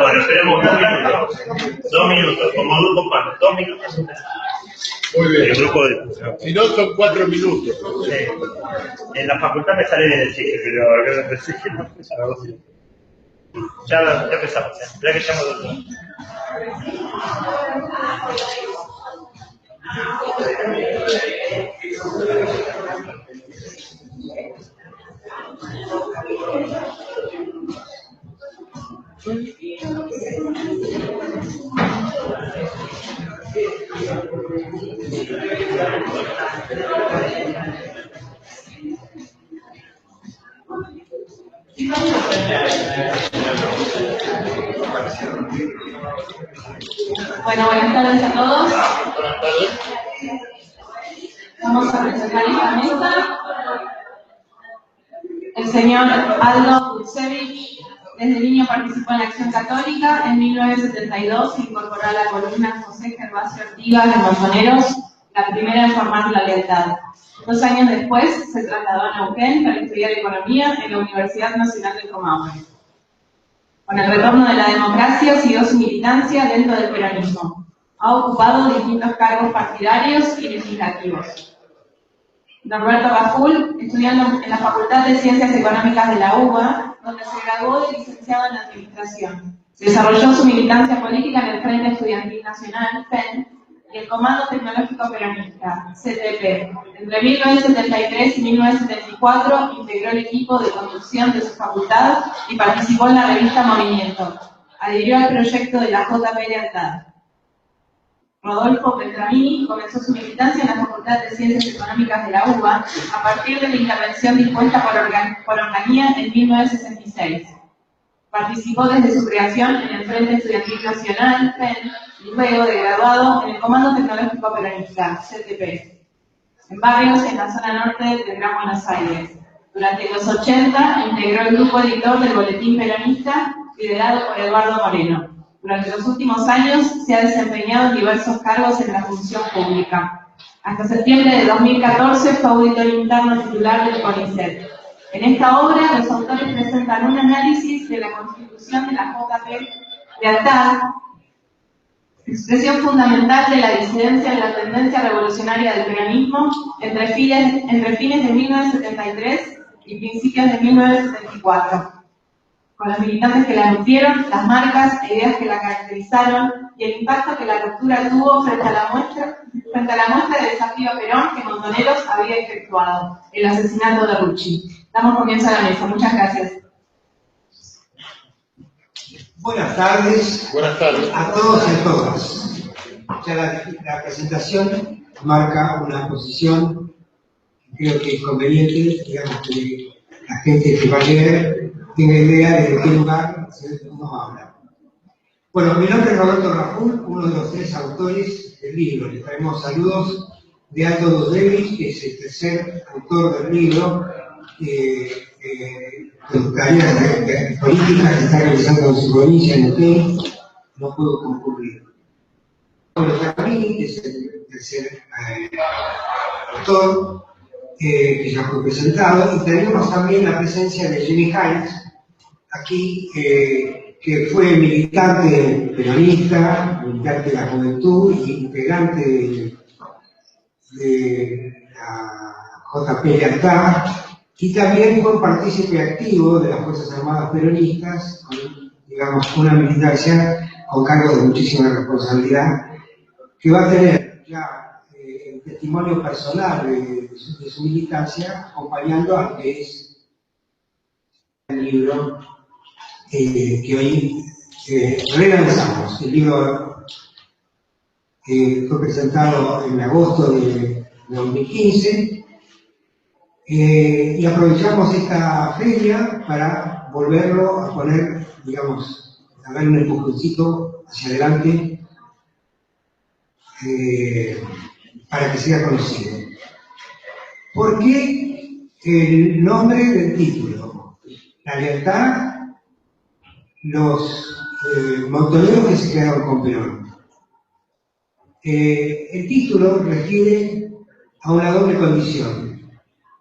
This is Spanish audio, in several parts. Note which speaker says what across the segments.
Speaker 1: Bueno, esperemos 2 minutos. 2 minutos, como grupo pan, 2 minutos.
Speaker 2: Muy bien.
Speaker 1: El grupo de...
Speaker 2: Si no, son 4 minutos.
Speaker 1: Sí. En la facultad me sale bien el chiste, pero ya empezamos. Ya que estamos dos.
Speaker 3: Bueno, buenas tardes a todos.
Speaker 2: Buenas tardes.
Speaker 3: Vamos a presentar esta mesa. El señor Aldo Kutsevich, desde niño participó en la Acción Católica. En 1972 se incorporó a la columna José Gervasio Ortigas de Montoneros, la primera en formar La Lealtad. 2 años después se trasladó a Neuquén para estudiar Economía en la Universidad Nacional del Comahue. Con el retorno de la democracia siguió su militancia dentro del peronismo. Ha ocupado distintos cargos partidarios y legislativos. Norberto Bajul, estudiando en la Facultad de Ciencias Económicas de la UBA, donde se graduó de licenciado en Administración. Desarrolló su militancia política en el Frente Estudiantil Nacional, FEN, y el Comando Tecnológico Peronista, CTP. Entre 1973 y 1974 integró el equipo de conducción de su facultad y participó en la revista Movimiento. Adhirió al proyecto de la JP Lealtad. Rodolfo Beltramini comenzó su militancia en la Facultad de Ciencias Económicas de la UBA a partir de la intervención dispuesta por Onganía en 1966. Participó desde su creación en el Frente Estudiantil Nacional, FEN, y luego de graduado en el Comando Tecnológico Peronista, CTP, en barrios en la zona norte del Gran Buenos Aires. Durante los 80 integró el grupo editor del Boletín Peronista, liderado por Eduardo Moreno. Durante los últimos años se ha desempeñado en diversos cargos en la función pública. Hasta septiembre de 2014 fue auditor interno titular del CONICET. En esta obra, los autores presentan un análisis de la constitución de la JP Lealtad, expresión fundamental de la disidencia en la tendencia revolucionaria del peronismo entre fines de 1973 y principios de 1974. Con los militantes que la nutrieron, las marcas e ideas que la caracterizaron y el impacto que la ruptura tuvo frente a la muestra de desafío a Perón que Montoneros había efectuado, el asesinato de Rucci. Damos comienzo a la mesa. Muchas gracias.
Speaker 4: Buenas tardes.
Speaker 2: Buenas tardes.
Speaker 4: A todos y a todas. Ya la presentación marca una posición que creo que es conveniente, digamos que la gente que va a leer tenga idea de qué lugar vamos a hablar. Bueno, mi nombre es Roberto Raful, uno de los 3 autores del libro. Les traemos saludos de Aldo Dudevich, que es el tercer autor del libro, de tareas políticas que está realizando en su provincia, en Neuquén, no puedo concurrir. Bueno, Carmini, que es el tercer autor, que ya fue presentado, y tenemos también la presencia de Jenny Hines, aquí, que fue militante peronista, militante de la juventud y integrante de la JP Lealtad, y también fue partícipe activo de las Fuerzas Armadas Peronistas, con, digamos, una militancia con cargo de muchísima responsabilidad, que va a tener ya el testimonio personal de su militancia, acompañando a lo que es el libro que hoy relanzamos. El libro fue presentado en agosto de 2015 y aprovechamos esta feria para volverlo a poner, digamos, a dar un empujoncito hacia adelante para que sea conocido. ¿Por qué el nombre del título? La lealtad, los montoneros que se quedaron con Perón. El título refiere a una doble condición.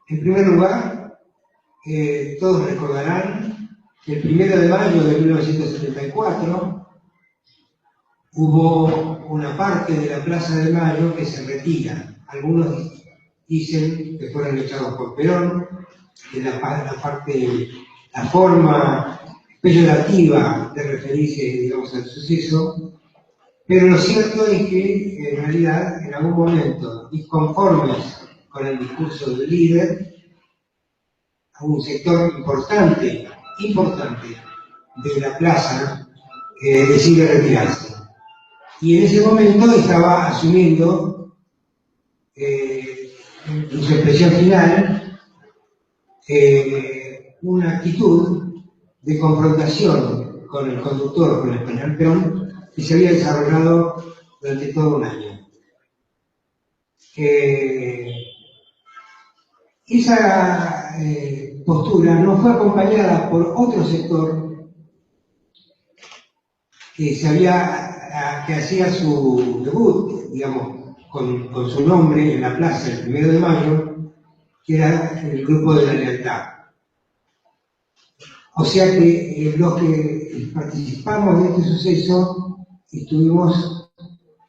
Speaker 4: En primer lugar, todos recordarán que el 1 de mayo de 1974 hubo una parte de la Plaza de Mayo que se retira. Algunos dicen que fueron echados por Perón, que la forma peyorativa de referirse, digamos, al suceso, pero lo cierto es que en realidad en algún momento, disconformes con el discurso del líder, un sector importante de la plaza decide retirarse. Y en ese momento estaba asumiendo, en su expresión final, una actitud de confrontación con el conductor, con el general Perón, que se había desarrollado durante todo un año. Esa postura no fue acompañada por otro sector que hacía su debut, digamos, con su nombre en la plaza el 1 de mayo, que era el Grupo de la Lealtad. O sea que los que participamos de este suceso estuvimos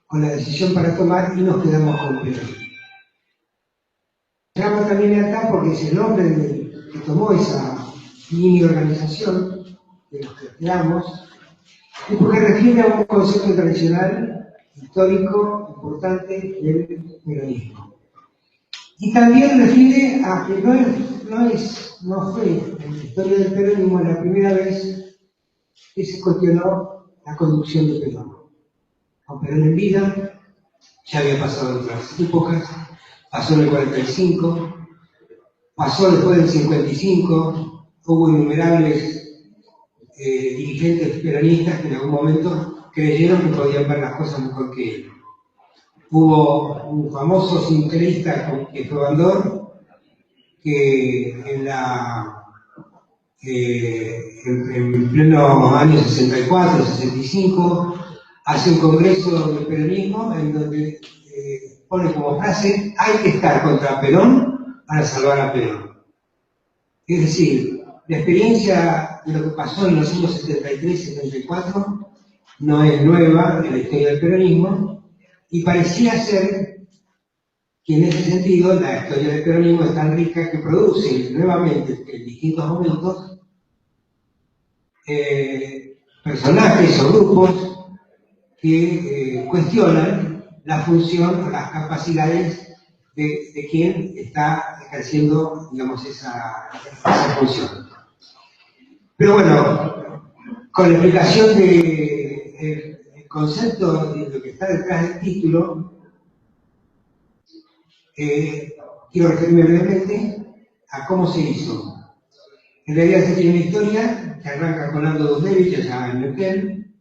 Speaker 4: con la decisión para tomar y nos quedamos con Perón. Se llama también lealtad porque es el nombre que tomó esa mini organización de los que quedamos, y porque refiere a un concepto tradicional, histórico, importante del peronismo. Y también refiere a que no fue en la historia del peronismo la primera vez que se cuestionó la conducción de Perón. Con Perón en vida, ya había pasado en otras épocas, pasó en el 45, pasó después del 55, hubo innumerables dirigentes peronistas que en algún momento creyeron que podían ver las cosas mejor que él. Hubo un famoso sindicalista que fue Bandor, que en pleno año 64, 65, hace un congreso del peronismo en donde pone como frase: hay que estar contra Perón para salvar a Perón. Es decir, la experiencia de lo que pasó en los años 73-74 no es nueva en la historia del peronismo, y parecía ser que en ese sentido la historia del peronismo es tan rica que produce nuevamente en distintos momentos personajes o grupos que cuestionan la función o las capacidades de quien está ejerciendo, digamos, esa función. Pero bueno, con la explicación del concepto de lo que está detrás del título, quiero referirme brevemente a cómo se hizo. En realidad se tiene una historia que arranca con Aldo Dudlevich allá en Neuquén.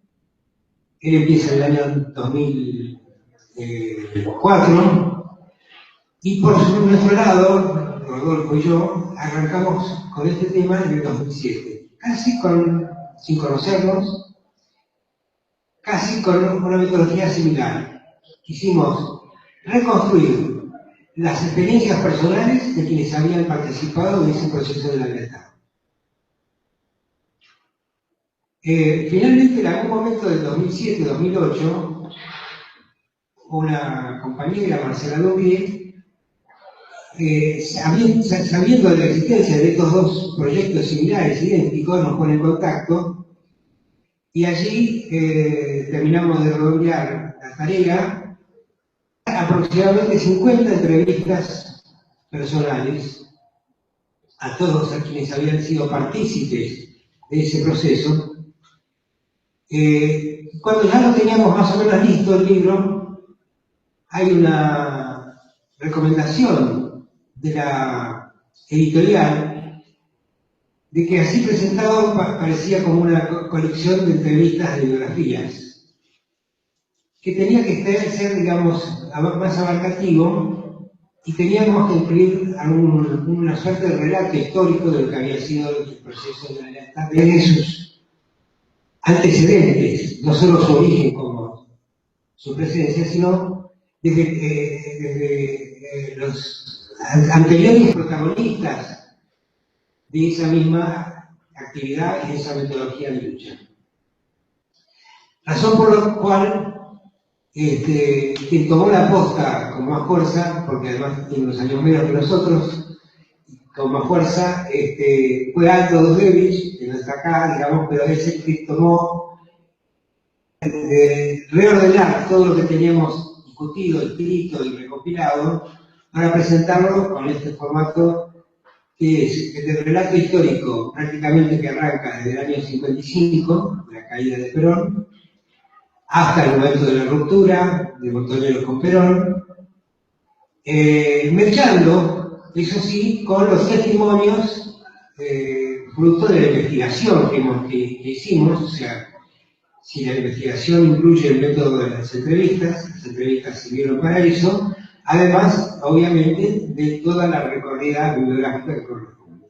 Speaker 4: Él empieza en el año 2004, y por nuestro lado, Rodolfo y yo, arrancamos con este tema en el 2007, casi sin conocernos, casi con una metodología similar. Quisimos reconstruir las experiencias personales de quienes habían participado en ese proceso de la lealtad. Finalmente, en algún momento del 2007-2008, una compañera, Marcela Duque, sabiendo de la existencia de estos dos proyectos similares, idénticos, nos pone en contacto, y allí terminamos de redondear la tarea. Aproximadamente 50 entrevistas personales a todos a quienes habían sido partícipes de ese proceso. Cuando ya lo teníamos más o menos listo el libro, hay una recomendación de la editorial de que así presentado parecía como una colección de entrevistas de biografías, que tenía que ser, digamos, más abarcativo, y teníamos que incluir una suerte de relato histórico de lo que había sido el proceso de la lealtad, de sus antecedentes, no solo su origen como su presencia, sino desde los anteriores protagonistas de esa misma actividad y de esa metodología de lucha. Razón por la cual quien tomó la posta con más fuerza, porque además tiene unos años menos que nosotros, con más fuerza, fue Aldo Dudevich, que no está acá, digamos, pero es el que tomó reordenar todo lo que teníamos discutido, escrito y recopilado para presentarlo con este formato que es el relato histórico prácticamente que arranca desde el año 55, la caída de Perón, hasta el momento de la ruptura de Montoneros con Perón, mezclando, eso sí, con los testimonios fruto de la investigación que hicimos, o sea, si la investigación incluye el método de las entrevistas sirvieron para eso, además, obviamente, de toda la recorrida bibliográfica que corresponde.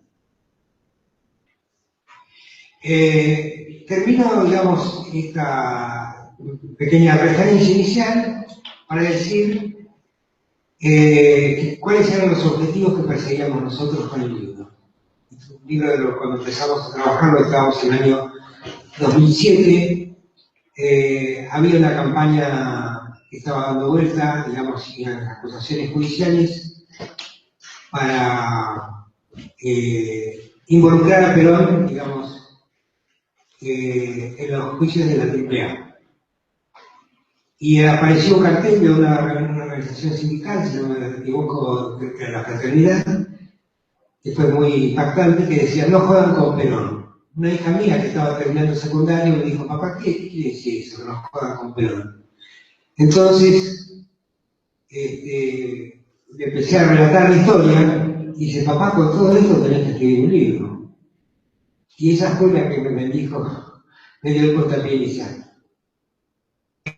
Speaker 4: Termino, digamos, esta pequeña referencia inicial para decir cuáles eran los objetivos que perseguíamos nosotros con el libro. Un libro, cuando empezamos a trabajarlo, estábamos en el año 2007, había una campaña que estaba dando vuelta, digamos, en las acusaciones judiciales para involucrar a Perón, digamos, en los juicios de la AAA. Y apareció un cartel de una organización sindical, si no me equivoco, de la Fraternidad, que fue muy impactante, que decía: no juegan con Perón. Una hija mía que estaba terminando secundario me dijo: papá, ¿qué quiere decir eso, que no juegan con Perón? Entonces, le empecé a relatar la historia, y dice: papá, con todo esto tenés que escribir un libro. Y esa fue la que me dijo, me dio el puntapié inicial.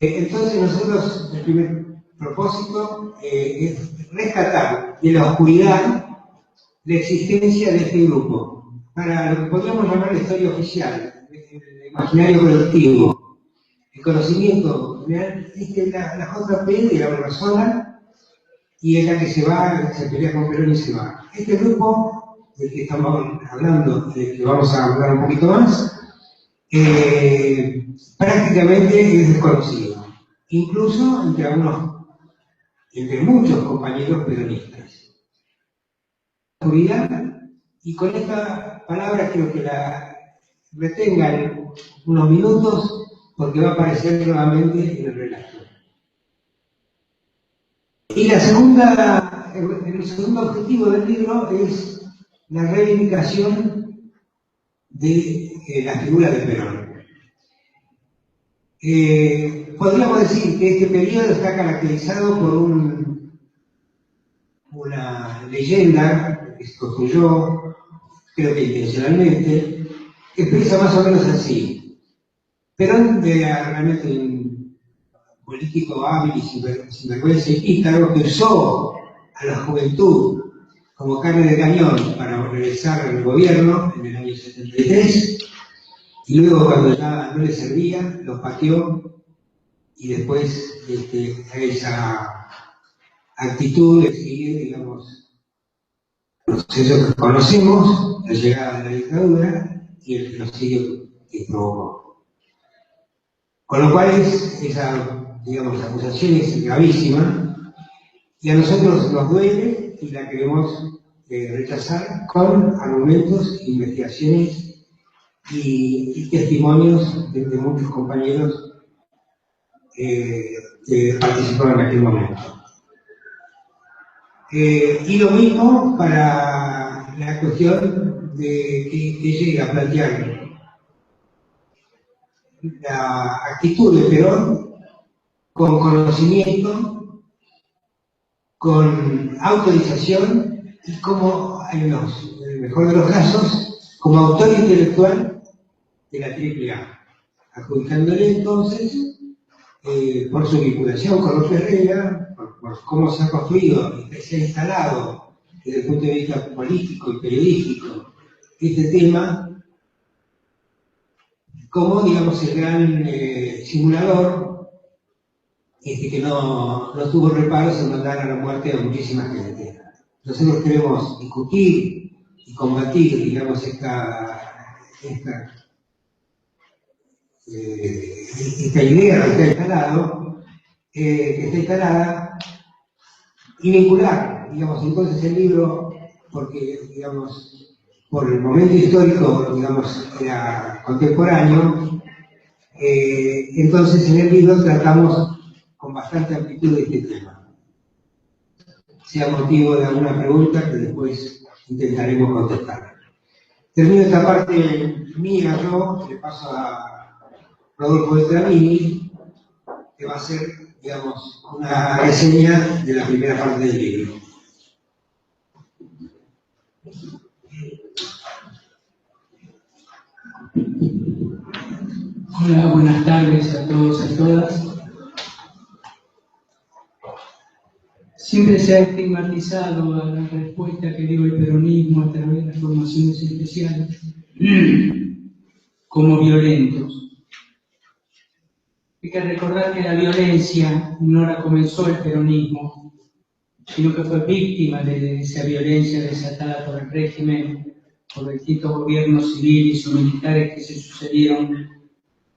Speaker 4: Entonces nosotros, el primer propósito es rescatar de la oscuridad la existencia de este grupo, para lo que podríamos llamar la historia oficial, el imaginario colectivo, el conocimiento. La JP de la persona, y es la que se va, se pelea con Perón y se va. Este grupo del que estamos hablando, del que vamos a hablar un poquito más, prácticamente es desconocido, incluso entre muchos compañeros peronistas. Y con esta palabra quiero que la retengan unos minutos, porque va a aparecer nuevamente en el relato. Y el segundo objetivo del libro es la reivindicación de la figura de Perón. Podríamos decir que este periodo está caracterizado por una leyenda que se construyó, creo que intencionalmente, que expresa más o menos así: Perón era realmente un político hábil y sinvergüenza y pícaro, que usó a la juventud como carne de cañón para regresar al gobierno en el año 73, y luego, cuando ya no le servía, los pateó, y después a esa actitud le sigue, digamos, los procesos que conocemos, la llegada de la dictadura y el genocidio que provocó. Con lo cual esa, digamos, acusación es gravísima, y a nosotros nos duele y la queremos rechazar con argumentos, investigaciones y testimonios de muchos compañeros que participaron en aquel momento. Y lo mismo para la cuestión de que llega a plantear la actitud de Perón con conocimiento, con autorización y, como en el mejor de los casos, como autor intelectual de la AAA, adjudicándole entonces, por su vinculación con López Rega, por cómo se ha construido y se ha instalado desde el punto de vista político y periodístico este tema, como, digamos, el gran simulador que no tuvo reparos en mandar a la muerte a muchísima gente. Nosotros queremos discutir y combatir, digamos, esta idea que está instalada, y vincular, digamos, entonces el libro, porque, digamos, por el momento histórico, digamos, era contemporáneo, entonces en el libro tratamos con bastante amplitud de este tema. Sea motivo de alguna pregunta que después intentaremos contestar. Termino esta parte mía, yo le paso a Rodolfo Estramini, que va a hacer, digamos, una reseña de la primera parte del libro.
Speaker 5: Hola, buenas tardes a todos y a todas. Siempre se ha estigmatizado a la respuesta que dio el peronismo a través de las formaciones especiales como violentos. Hay que recordar que la violencia no la comenzó el peronismo, sino que fue víctima de esa violencia desatada por el régimen, por distintos gobiernos civiles o militares que se sucedieron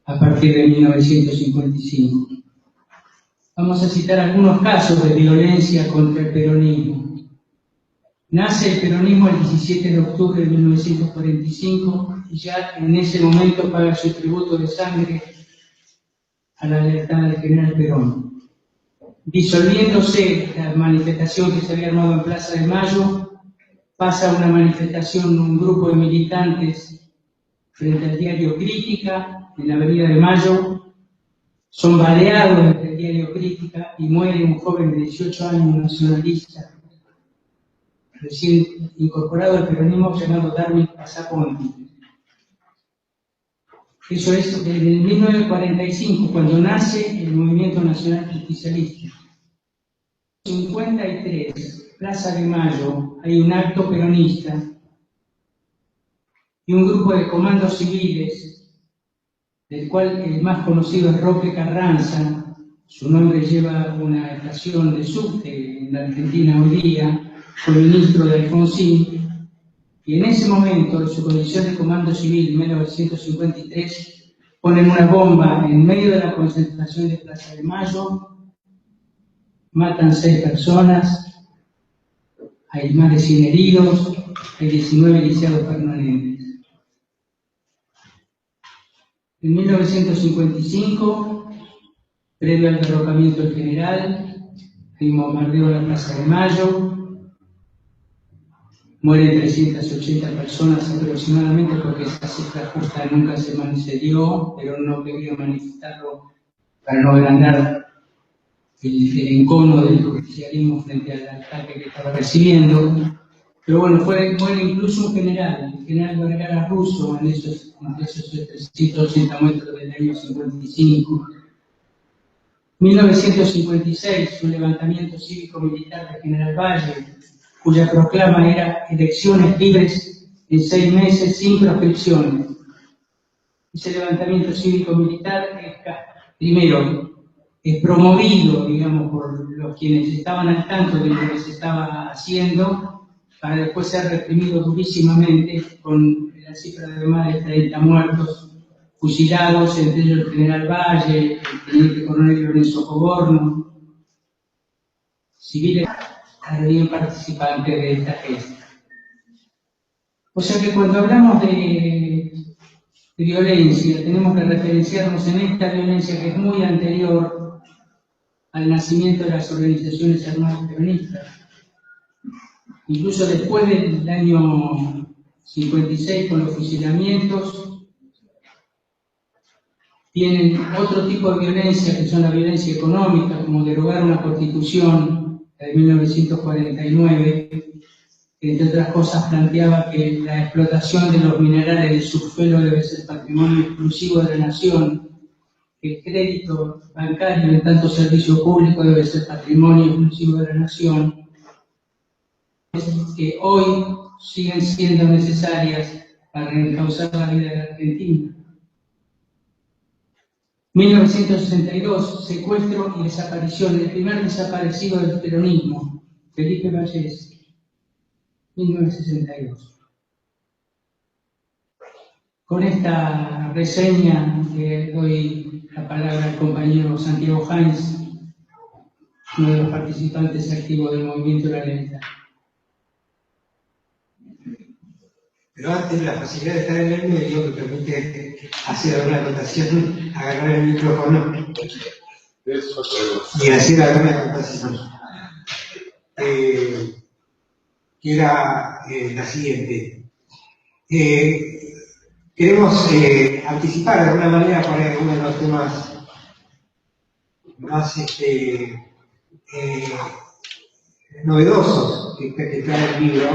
Speaker 5: a partir de 1955. Vamos a citar algunos casos de violencia contra el peronismo. Nace el peronismo el 17 de octubre de 1945 y ya en ese momento paga su tributo de sangre a la lealtad del general Perón. Disolviéndose la manifestación que se había armado en Plaza de Mayo, pasa una manifestación, un grupo de militantes frente al diario Crítica, en la Avenida de Mayo, son baleados entre el diario Crítica y muere un joven de 18 años, un nacionalista, recién incorporado al peronismo, llamado Darwin Pasaponti. Eso es desde el 1945, cuando nace el Movimiento Nacional Justicialista. En 1953, Plaza de Mayo, hay un acto peronista y un grupo de comandos civiles, del cual el más conocido es Roque Carranza. Su nombre lleva una estación de subte en la Argentina hoy día, fue ministro de Alfonsín, y en ese momento, en su condición de comando civil, en 1953, ponen una bomba en medio de la concentración de Plaza de Mayo, matan 6 personas, hay más de 100 heridos, hay 19 lisiados permanentes. En 1955, previo al derrocamiento del general, hay un bombardeo en la Plaza de Mayo, mueren 380 personas aproximadamente, porque esa cifra justa nunca se dio, pero no quería manifestarlo para no agrandar el encono del justicialismo frente al ataque que estaba recibiendo. Pero bueno, muere incluso un general, el general Vergara Russo, en esos 380 metros del año 55. 1956, un levantamiento cívico-militar del general Valle, cuya proclama era elecciones libres en 6 meses sin proscripciones. Ese levantamiento cívico-militar primero es promovido, digamos, por los quienes estaban al tanto de lo que se estaba haciendo, para después ser reprimido durísimamente con la cifra de más de 30 muertos, fusilados, entre ellos el general Valle, el teniente coronel Lorenzo Coborno, civiles también participantes de esta gesta. O sea que cuando hablamos de violencia, tenemos que referenciarnos en esta violencia que es muy anterior al nacimiento de las organizaciones armadas peronistas. Incluso después del año 56, con los fusilamientos, tienen otro tipo de violencia, que son la violencia económica, como derogar una constitución de 1949, que entre otras cosas planteaba que la explotación de los minerales del subsuelo debe ser patrimonio exclusivo de la nación, que el crédito bancario en tanto servicio público debe ser patrimonio exclusivo de la nación, que hoy siguen siendo necesarias para reencauzar la vida de la Argentina. 1962, secuestro y desaparición del primer desaparecido del peronismo, Felipe Vallés. 1962. Con esta reseña le doy la palabra al compañero Santiago Heinz, uno de los participantes activos del movimiento de la lealtad.
Speaker 4: Pero antes la facilidad de estar en el medio me permite hacer alguna anotación, agarrar el micrófono y hacer alguna anotación. Que era la siguiente. Queremos anticipar de alguna manera por ahí uno de los temas más novedosos que trae el libro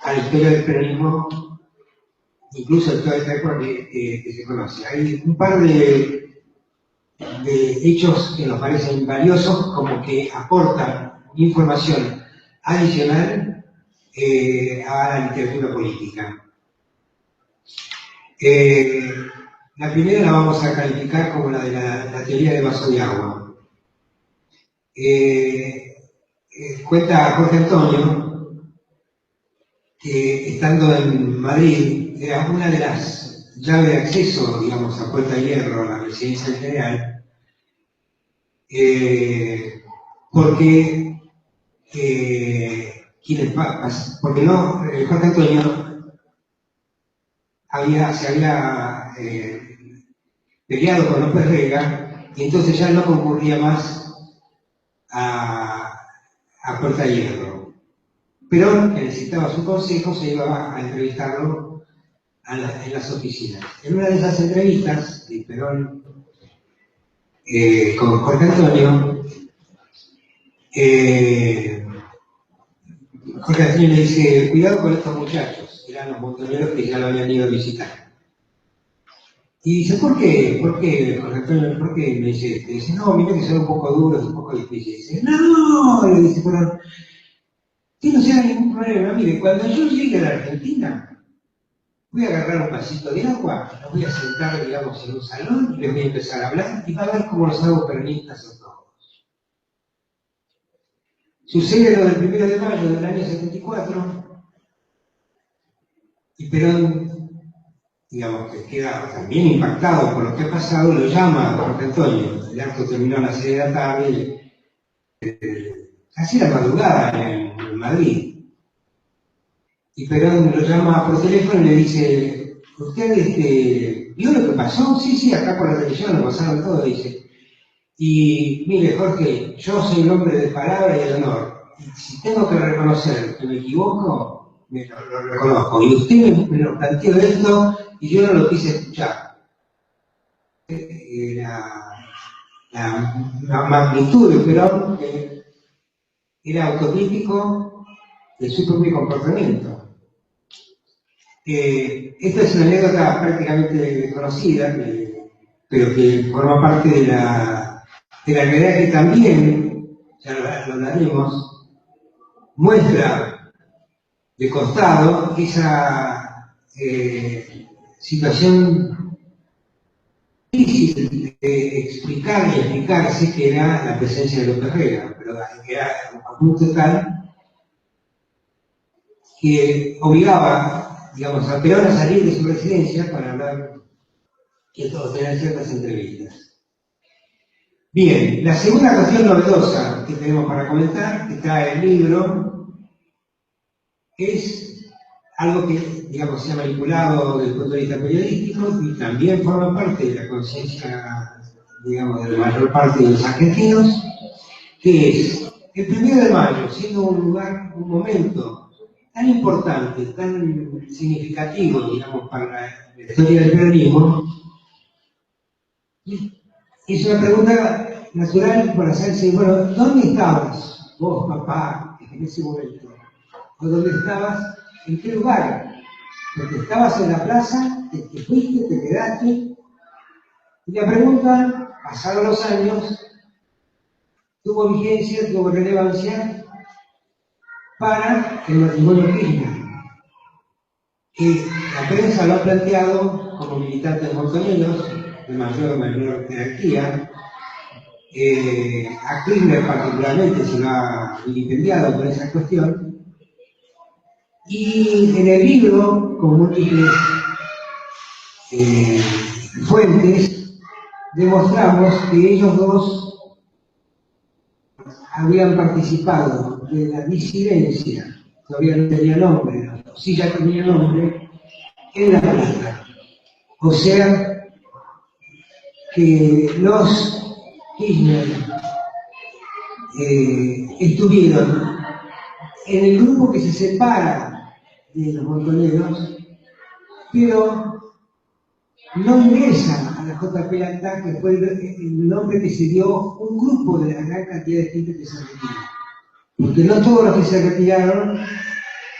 Speaker 4: a la historia del peronismo, incluso en toda esta época que se conoce. Hay un par de hechos que nos parecen valiosos, como que aportan información adicional a la literatura política. La primera la vamos a calificar como la de la teoría del vaso de agua. Cuenta Jorge Antonio que estando en Madrid era una de las llaves de acceso, digamos, a Puerta de Hierro, a la residencia del general, porque Jorge Antonio se había peleado con López Rega y entonces ya no concurría más a Puerta de Hierro. Perón, que necesitaba su consejo, se iba a entrevistarlo en las oficinas. En una de esas entrevistas de Perón con Jorge Antonio, Jorge Antonio le dice: cuidado con estos muchachos, eran los montoneros que ya lo habían ido a visitar. Y dice: ¿por qué? ¿Por qué, Jorge Antonio? ¿Por qué? Me dice, no, mira que son un poco duros, un poco difíciles. Dice: no, le dice Perón, que no sea ningún problema. Mire, cuando yo llegue a la Argentina, voy a agarrar un vasito de agua, los voy a sentar, digamos, en un salón y les voy a empezar a hablar y va a ver cómo los hago peronistas a todos. Sucede lo del 1 de mayo del año 74 y Perón, digamos, que queda también impactado por lo que ha pasado, lo llama a Jorge Antonio. El acto terminó a las 6 de la tarde, casi la madrugada en Madrid. Y Perón lo llama por teléfono y le dice: ¿usted vio lo que pasó? Sí, acá por la televisión lo pasaron todo, dice. Y mire, Jorge, yo soy un hombre de palabra y de honor. Y si tengo que reconocer que me equivoco, lo reconozco. Y usted me lo planteó esto y yo no lo quise escuchar. La magnitud de Perón era autocrítico de su propio comportamiento. Esta es una anécdota prácticamente desconocida, pero que forma parte de la realidad que también, ya lo hablaremos, muestra de costado esa situación difícil de explicar y explicarse, que era la presencia de López Rega, pero era a punto tal que obligaba, digamos, a Perón a salir de su residencia para hablar y tener ciertas entrevistas. Bien, la segunda cuestión novedosa que tenemos para comentar, que trae el libro, es algo que, digamos, se ha manipulado desde el punto de vista periodístico y también forma parte de la conciencia, digamos, de la mayor parte de los argentinos, que es el 1 de mayo, siendo un momento tan importante, tan significativo, digamos, para la historia del peronismo. Es una pregunta natural para hacerse: bueno, ¿dónde estabas vos, papá, en ese momento? ¿O dónde estabas? ¿En qué lugar? Porque estabas en la plaza, te fuiste, te quedaste. Y la pregunta, pasaron los años, tuvo vigencia, tuvo relevancia para el matrimonio Kirchner, que la prensa lo ha planteado como militantes montoneros, de mayor o menor jerarquía. A Kirchner particularmente se lo ha vilipendiado por esa cuestión. Y en el libro, con múltiples fuentes, demostramos que ellos dos habían participado de la disidencia, todavía no tenía nombre, sí ya tenía nombre, en La Plata. O sea, que los Kirchner estuvieron en el grupo que se separa de los montoneros, pero no ingresan a la JP Lealtad, que fue el nombre que se dio un grupo de la gran cantidad de gente que se retiró. Porque no todos los que se retiraron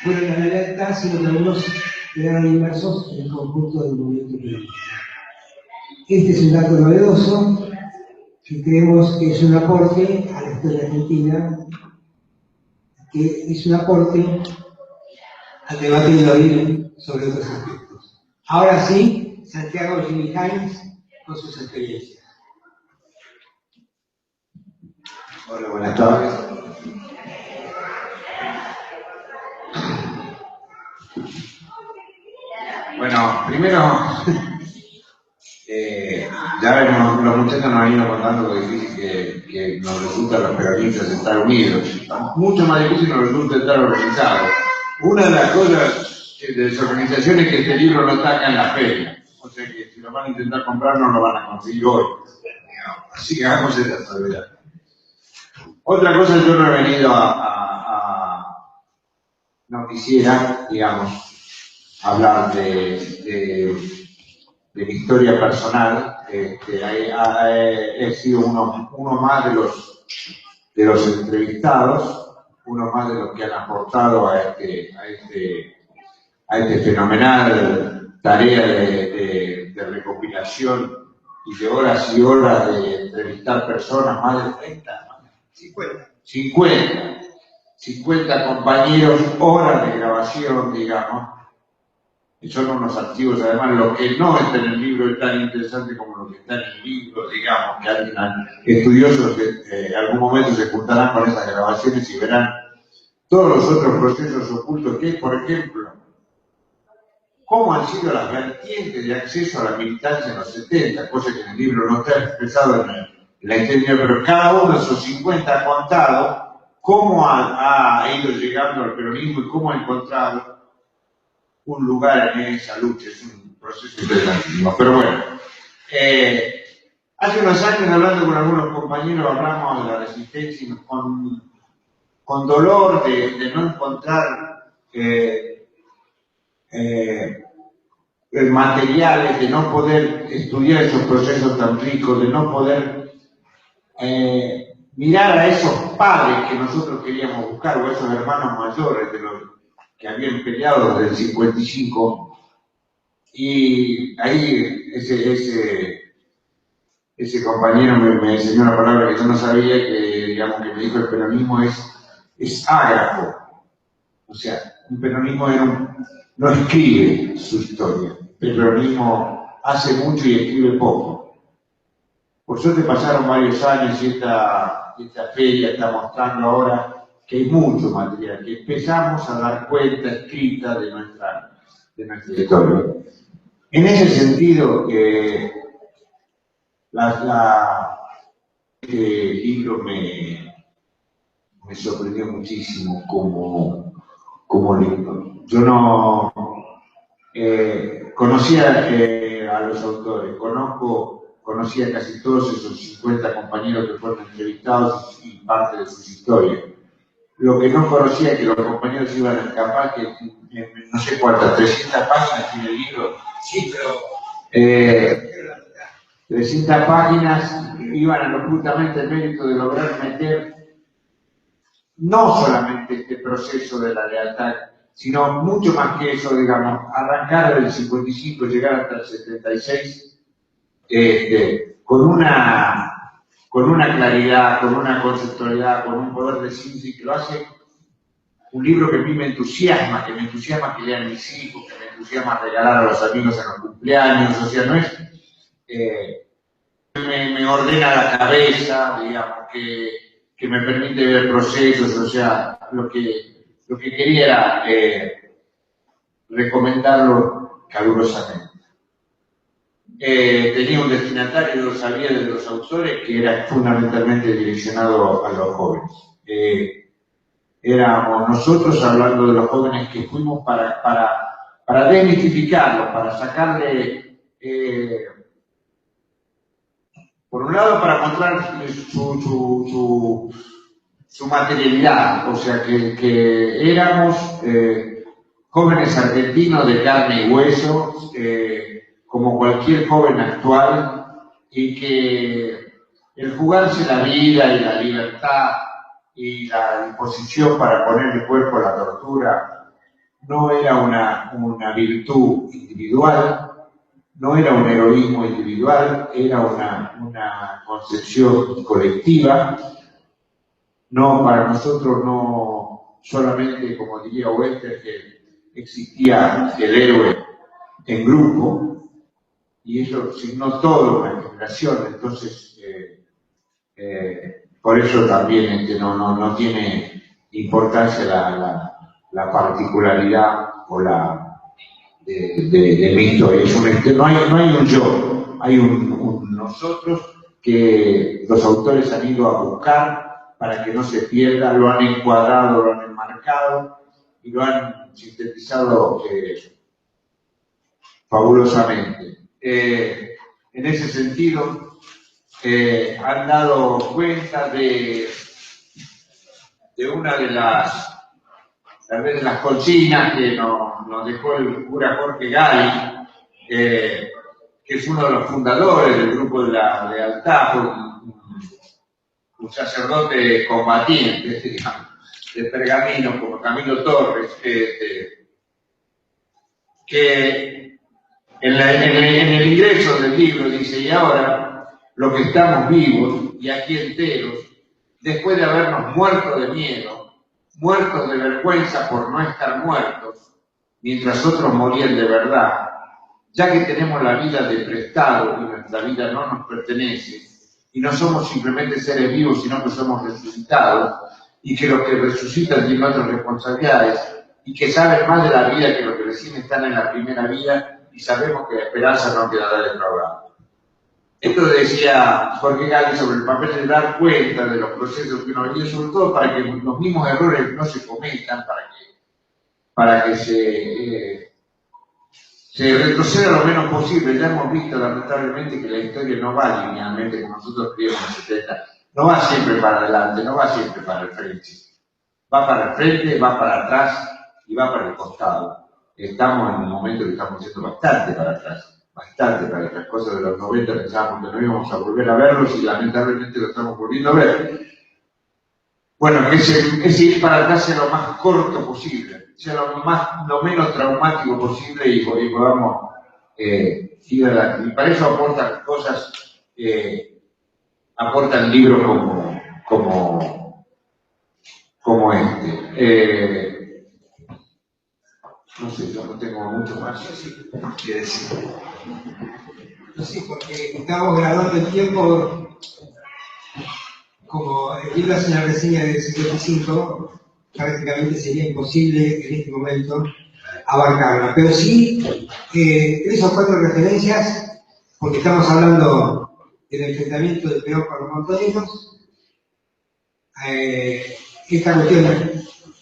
Speaker 4: fueron a la Lealtad, sino que algunos quedaron inmersos en el conjunto del movimiento peronista. Este es un dato novedoso que creemos que es un aporte a la historia argentina, que es un aporte al debate de hoy sobre otros aspectos. Ahora sí, Santiago Jimmy Hines con sus experiencias.
Speaker 6: Hola, buenas tardes. Bueno, primero, ya los muchachos nos han ido contando lo difícil que nos resulta a los peronistas estar unidos. Mucho más difícil nos resulta estar organizados. Una de las cosas de desorganización es que este libro no está en la feria. O sea que si lo van a intentar comprar no lo van a conseguir hoy. Así que hagamos esa salvedad. Otra cosa, yo no he venido no quisiera, digamos, hablar de mi historia personal. He sido uno más de los entrevistados, uno más de los que han aportado a este fenomenal tarea de recopilación y de horas y horas de entrevistar personas, más de 30, 50 compañeros, horas de grabación, digamos. Y son unos archivos, además, lo que no está en el libro es tan interesante como lo que está en el libro, digamos, que alguien, estudiosos que en algún momento se juntarán con esas grabaciones y verán todos los otros procesos ocultos que hay, por ejemplo, cómo han sido las vertientes de acceso a la militancia en los 70, cosa que en el libro no está expresado en la intención, pero cada uno de esos 50 ha contado cómo ha ido llegando al peronismo y cómo ha encontrado un lugar en esa lucha. Es un proceso interesantísimo. Pero bueno, hace unos años, hablando con algunos compañeros, hablamos de la resistencia y con dolor de no encontrar materiales, de no poder estudiar esos procesos tan ricos, de no poder mirar a esos padres que nosotros queríamos buscar, o esos hermanos mayores de los que habían peleado desde el 55, y ahí ese compañero me enseñó una palabra que yo no sabía, que digamos que me dijo: el peronismo es ágrafo. O sea, un peronismo no escribe su historia, el peronismo hace mucho y escribe poco. Por suerte pasaron varios años y esta feria está mostrando ahora que hay mucho material, que empezamos a dar cuenta escrita de nuestra historia. En ese sentido, este libro me sorprendió muchísimo como libro. Yo no conocía a los autores, conocía casi todos esos 50 compañeros que fueron entrevistados y parte de sus historias. Lo que no conocía es que los compañeros iban a escapar, que no sé cuántas, 300 páginas tiene el libro. Sí, pero 300 páginas iban a justamente el mérito de lograr meter no solamente este proceso de la lealtad, sino mucho más que eso, digamos, arrancar del 55, llegar hasta el 76, con una claridad, con una conceptualidad, con un poder de síntesis que lo hace un libro que a mí me entusiasma que lean mis hijos, que me entusiasma regalar a los amigos en los cumpleaños, o sea, no es, me ordena la cabeza, digamos, que me permite ver procesos, o sea, lo que quería era recomendarlo calurosamente. Tenía un destinatario, lo sabía, de los autores, que era fundamentalmente direccionado a los jóvenes. Éramos nosotros, hablando de los jóvenes, que fuimos para desmitificarlos, para sacarle, por un lado, para mostrar su materialidad, o sea, que éramos jóvenes argentinos de carne y hueso, como cualquier joven actual, y que el jugarse la vida y la libertad y la disposición para poner el cuerpo a la tortura no era una virtud individual, no era un heroísmo individual, era una concepción colectiva. No, para nosotros no solamente, como diría Webster, que existía el héroe en grupo, y eso signó toda una generación. Entonces, por eso también no tiene importancia la particularidad o de mi historia. No hay un yo, hay un nosotros que los autores han ido a buscar para que no se pierda, lo han encuadrado, lo han enmarcado y lo han sintetizado fabulosamente. En ese sentido, han dado cuenta de una de tal vez de las consignas que nos dejó el cura Jorge Gali, que es uno de los fundadores del grupo de la lealtad, un sacerdote combatiente, digamos, de Pergamino, como Camilo Torres, que en el ingreso del libro dice: y ahora, los que estamos vivos y aquí enteros, después de habernos muerto de miedo, muertos de vergüenza por no estar muertos, mientras otros morían de verdad, ya que tenemos la vida de prestado y nuestra vida no nos pertenece, y no somos simplemente seres vivos, sino que somos resucitados, y que los que resucitan tienen otras responsabilidades, y que saben más de la vida que los que recién están en la primera vida, y sabemos que la esperanza no quedará defraudada. Esto decía Jorge Gali sobre el papel de dar cuenta de los procesos que uno vive, sobre todo para que los mismos errores no se cometan, para que se retroceda lo menos posible. Ya hemos visto lamentablemente que la historia no va linealmente como nosotros creíamos en los 70. No va siempre para adelante, no va siempre para el frente. Va para el frente, va para atrás y va para el costado. Estamos en un momento que estamos yendo bastante para atrás. Cosas de los 90 pensábamos que no íbamos a volver a verlos y lamentablemente lo estamos volviendo a ver. Bueno, es ir para atrás sea lo más corto posible, sea lo menos traumático posible y podamos ir adelante. Y para eso aportan cosas, aportan libros como este. No sé, yo no tengo mucho más que decir.
Speaker 4: No sé, porque estamos grabando el tiempo, como vi la señora reseña del 55, prácticamente sería imposible en este momento abarcarla. Pero sí, 3 o 4 referencias, porque estamos hablando del enfrentamiento del Perón con los montoneros. Esta cuestión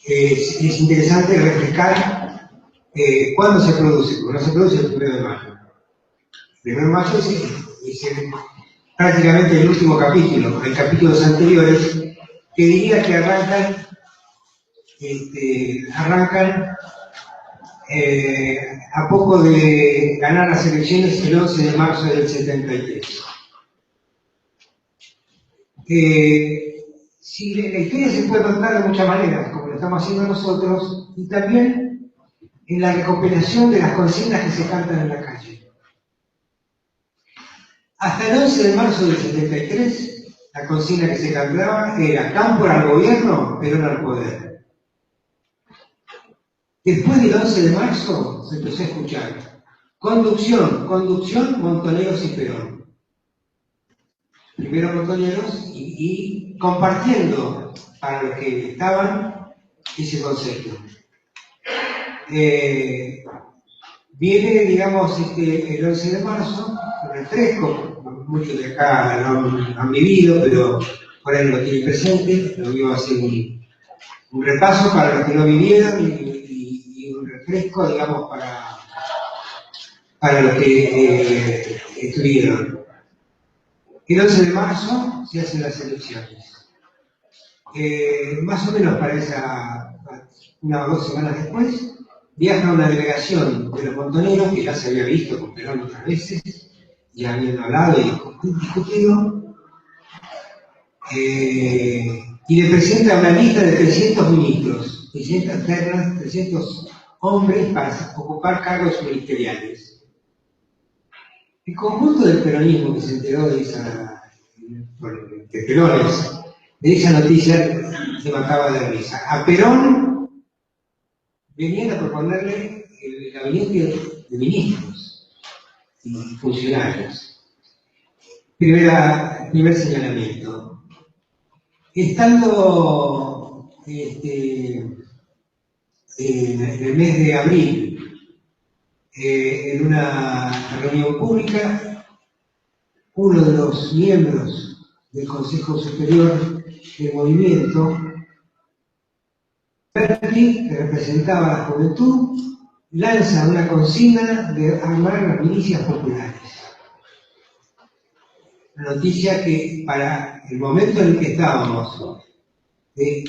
Speaker 4: es interesante refrescar. ¿Cuándo se produce? Porque no se produce el 1 de mayo. El 1 de mayo es prácticamente el último capítulo. Hay capítulos anteriores que diría que arrancan a poco de ganar las elecciones el 11 de marzo del 73. Si la historia se puede contar de muchas maneras, como lo estamos haciendo nosotros, y también en la recopilación de las consignas que se cantan en la calle. Hasta el 11 de marzo del 73, la consigna que se cantaba era Cámpora al gobierno, Perón al poder. Después del 11 de marzo se empezó a escuchar conducción, Montoneros y Perón. Primero Montoneros y compartiendo para los que estaban ese concepto. Viene, digamos, el 11 de marzo, refresco, muchos de acá lo han vivido, pero por ahí lo tienen presente, lo vivo a hacer un repaso para los que no vivieron y un refresco, digamos, para los que estuvieron. El 11 de marzo se hacen las elecciones. Más o menos para una o 2 semanas después, viaja una delegación de los montoneros, que ya se había visto con Perón otras veces, ya habían hablado y discutido, y le presenta una lista de 300 ministros, 300 ternas, 300 hombres para ocupar cargos ministeriales. El conjunto del peronismo que se enteró de esa noticia se mataba de risa. A Perón venían a proponerle el gabinete de ministros y funcionarios. Primer señalamiento. Estando en el mes de abril en una reunión pública, uno de los miembros del Consejo Superior del Movimiento, Berti, que representaba a la juventud, lanza una consigna de armar las milicias populares. La noticia que para el momento en el que estábamos, que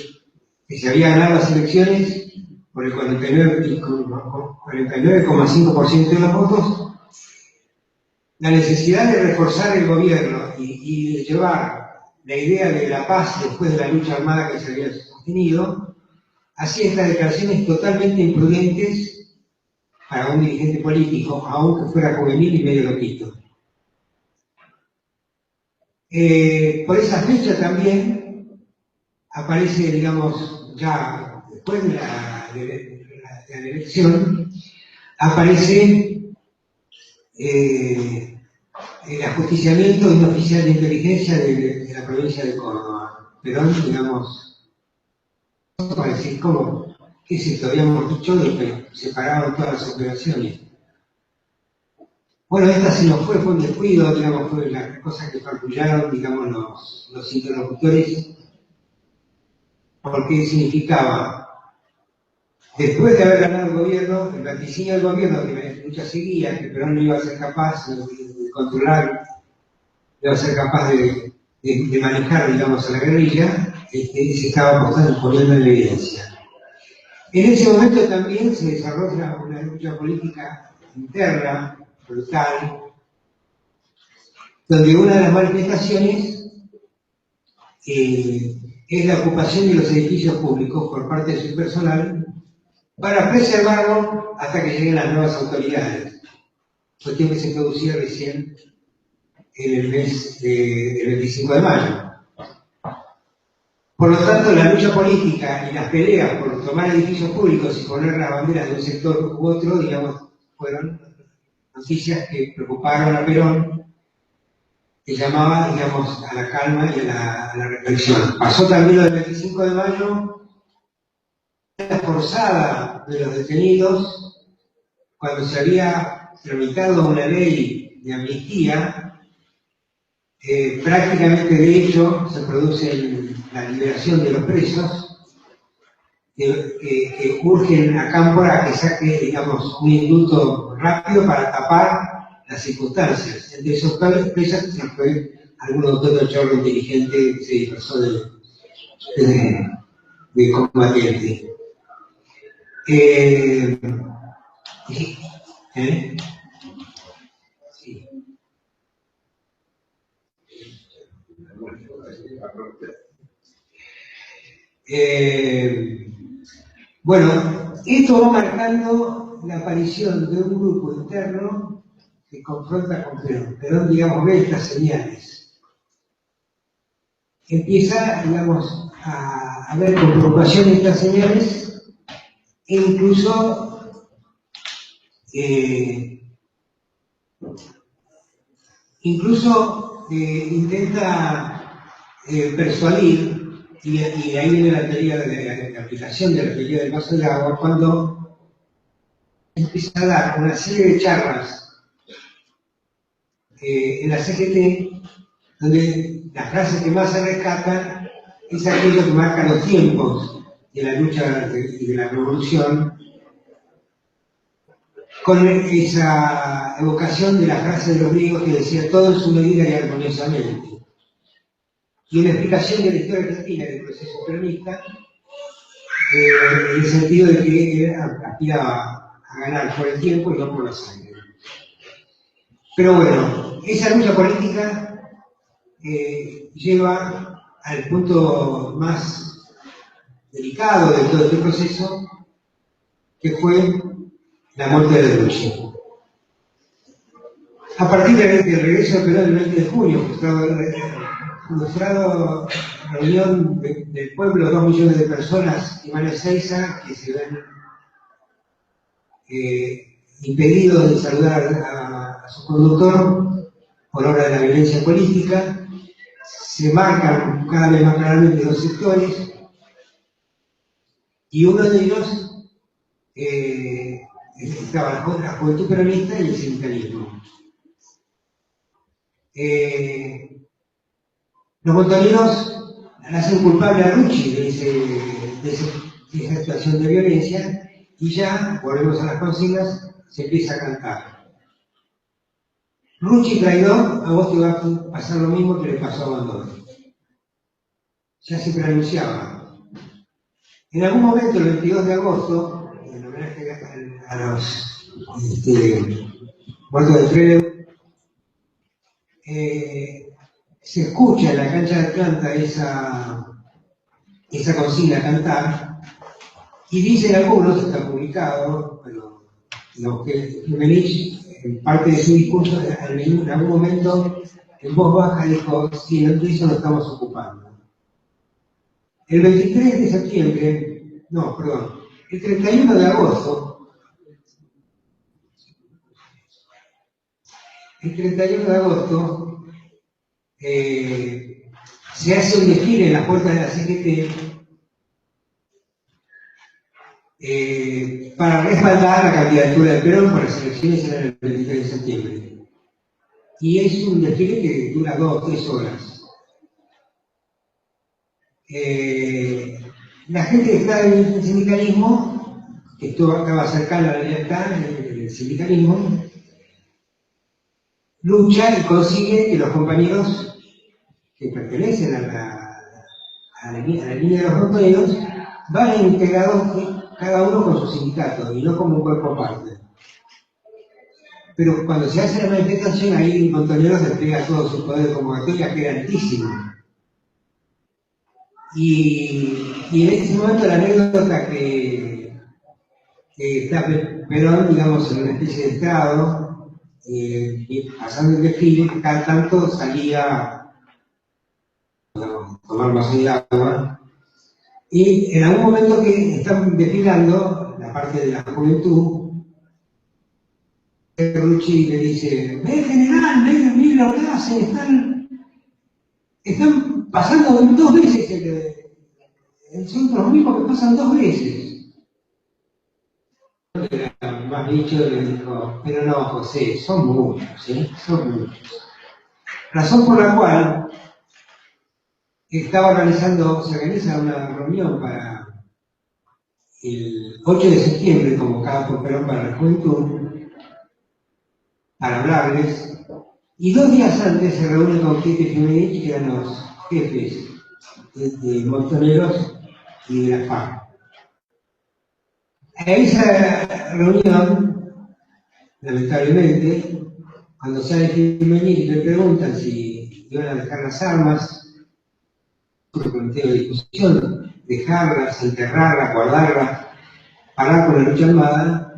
Speaker 4: se había ganado las elecciones por el 49,5% de los votos, la necesidad de reforzar el gobierno y de llevar la idea de la paz después de la lucha armada que se había sostenido, hacía estas declaraciones totalmente imprudentes para un dirigente político, aunque fuera juvenil y medio loquito. Por esa fecha también aparece, digamos, ya después de la elección, aparece el ajusticiamiento de un oficial de inteligencia de la provincia de Córdoba. Perón, digamos, para decir, ¿cómo? ¿Qué es esto? Habíamos dicho que separaban todas las operaciones. Bueno, esta se nos fue un descuido, digamos, fue la cosa que calcularon, digamos, los interlocutores, porque significaba, después de haber ganado el gobierno, el vaticinio del gobierno, que muchas seguían, que Perón no iba a ser capaz de controlar, iba a ser capaz de manejar, digamos, a la guerrilla, se estaba poniendo en evidencia. En ese momento también se desarrolla una lucha política interna, brutal, donde una de las manifestaciones es la ocupación de los edificios públicos por parte de su personal para preservarlo hasta que lleguen las nuevas autoridades. Cuestión que se producía recién en el mes del 25 de mayo. Por lo tanto, la lucha política y las peleas por tomar edificios públicos y poner las banderas de un sector u otro, digamos, fueron noticias que preocuparon a Perón, que llamaba, digamos, a la calma y a la reflexión. Pasó también lo del 25 de mayo, la forzada de los detenidos, cuando se había tramitado una ley de amnistía, prácticamente de hecho se produce la liberación de los presos, que urgen a Cámpora a que saque, digamos, un indulto rápido para tapar las circunstancias. Entre esos presos se fue algún doctor chorro inteligente que se dispersó de combatiente. Sí. Bueno, esto va marcando la aparición de un grupo interno que confronta con Perón. Perón, digamos, ve estas señales. Empieza, digamos, a ver con preocupación estas señales e incluso intenta persuadir, y ahí viene la teoría de la aplicación de la teoría del vaso de agua, cuando empieza a dar una serie de charlas en la CGT, donde la frase que más se rescata es aquello que marca los tiempos de la lucha y de la revolución, con esa evocación de la frase de los griegos que decía todo en su medida y armoniosamente. Y una explicación de la historia argentina del proceso peronista, en el sentido de que aspiraba a ganar por el tiempo y no por la sangre. Pero bueno, esa lucha política lleva al punto más delicado de todo este proceso, que fue la muerte de Luchi. A partir del regreso de Perón el 20 de junio, frustrado reunión del pueblo, 2 millones de personas, y Manuel Ezeiza, que se ven impedidos de saludar a su conductor por obra de la violencia política, se marcan cada vez más claramente 2 sectores, y uno de ellos estaba la juventud peronista y el sindicalismo. Los montoneros hacen culpable a Rucci de esa situación de violencia, y ya, volvemos a las consignas, se empieza a cantar. Rucci traidor, a vos te va a pasar lo mismo que le pasó a Bandone. Ya se pronunciaba. En algún momento, el 22 de agosto, en homenaje a los muertos de Freire, se escucha en la cancha de Atlanta esa consigna cantar, y dicen algunos, está publicado, pero lo que Jiménez, en parte de su discurso, en algún momento, en voz baja, dijo: sí, eso lo estamos ocupando. El 23 de septiembre, no, perdón, el 31 de agosto, se hace un desfile en las puertas de la CGT para respaldar la candidatura de Perón por las elecciones en el 23 de septiembre. Y es un desfile que dura 2 o 3 horas. La gente que está en el sindicalismo, que estaba cercana a la libertad, el sindicalismo, lucha y consigue que los compañeros que pertenecen a la línea de los montoneros vayan integrados cada uno con su sindicato y no como un cuerpo aparte. Pero cuando se hace la manifestación, ahí el montonero despliega todo su poder de convocatoria, que era altísimo. Y en ese momento la anécdota que está Perón, digamos, en una especie de estrado, pasando el desfile, cada tanto salía a tomar vaso de agua, y en algún momento que están desfilando la parte de la juventud, Rucci le dice: ve, general, mire lo que hacen, están pasando 2 veces, son los mismos que pasan 2 veces. Era más dicho, le dijo: pero no, José, son muchos, son muchos. Razón por la cual se organiza una reunión para el 8 de septiembre, convocada por Perón para la juventud, para hablarles, y 2 días antes se reúne con Tite Jiménez, que eran los jefes de Montoneros y de la FARC. A esa reunión, lamentablemente, cuando sale Jiménez y le preguntan si iban a dejar las armas, por planteo de discusión, dejarlas, enterrarlas, guardarlas, parar con la lucha armada,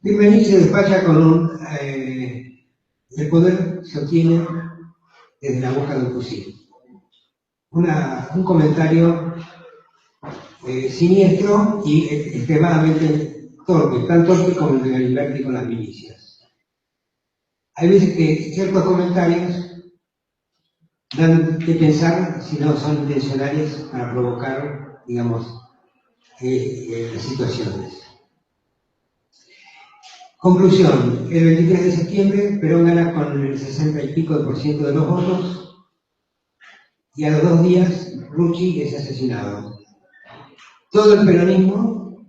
Speaker 4: Benvenir se despacha con el poder se obtiene desde la boca del fusil. Un comentario siniestro y extremadamente torpe, tan torpe como el de Garibaldi con las milicias. Hay veces que ciertos comentarios dan que pensar si no son intencionales para provocar, digamos, las situaciones. Conclusión, el 23 de septiembre Perón gana con el 60 y pico % de los votos y a los 2 días Rucci es asesinado. Todo el peronismo,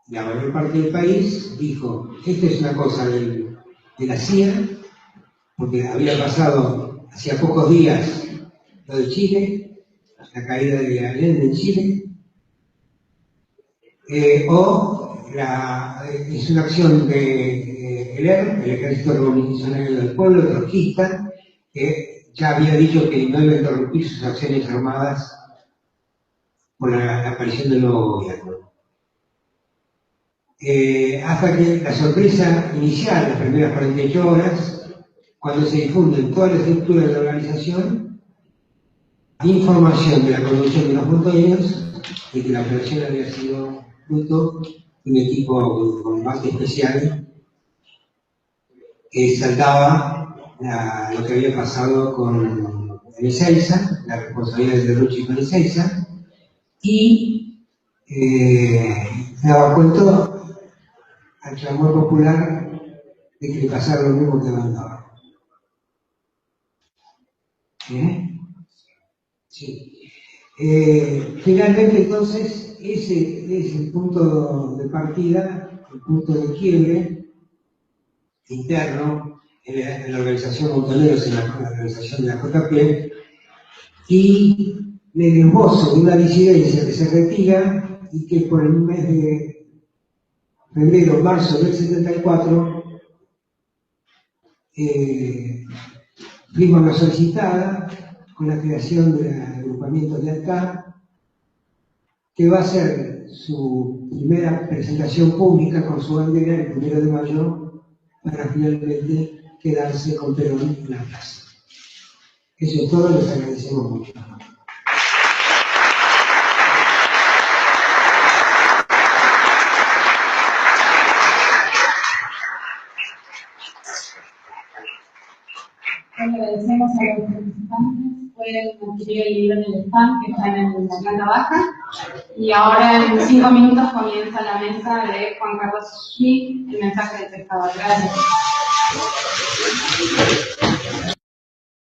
Speaker 4: la mayor parte del país, dijo, esta es una cosa de la CIA, porque había pasado hacía pocos días lo de Chile, la caída de Allende en Chile, es una acción de el Ejército Revolucionario del Pueblo, trotskista, que ya había dicho que no iba a interrumpir sus acciones armadas por la aparición del nuevo gobierno. Hasta que la sorpresa inicial, las primeras 48 horas, cuando se difunde en toda la estructura de la organización, información de la conducción de los montoneros y que la operación había sido fruto de un equipo con base especial que saltaba lo que había pasado con Ezeiza, la responsabilidad de Rucci con Ezeiza, y daba cuenta al clamor popular de que le pasara lo mismo que mandaba. Sí. Finalmente, entonces, ese es el punto de partida, el punto de quiebre interno en la organización Montoneros, en la organización de la JP, y el esbozo de una disidencia que se retira y que por el mes de febrero, marzo del 74, firma una solicitada con la creación del agrupamiento de ANCAP, que va a ser su primera presentación pública con su bandera el 1 de mayo, para finalmente quedarse con Perón en la plaza. Eso es todo, les agradecemos mucho.
Speaker 3: Agradecemos a los participantes. Pueden adquirir el libro en el stand que está en la planta baja. Y ahora en 5 minutos comienza la mesa de Juan Carlos Schmitt, el mensaje del pescador. Gracias.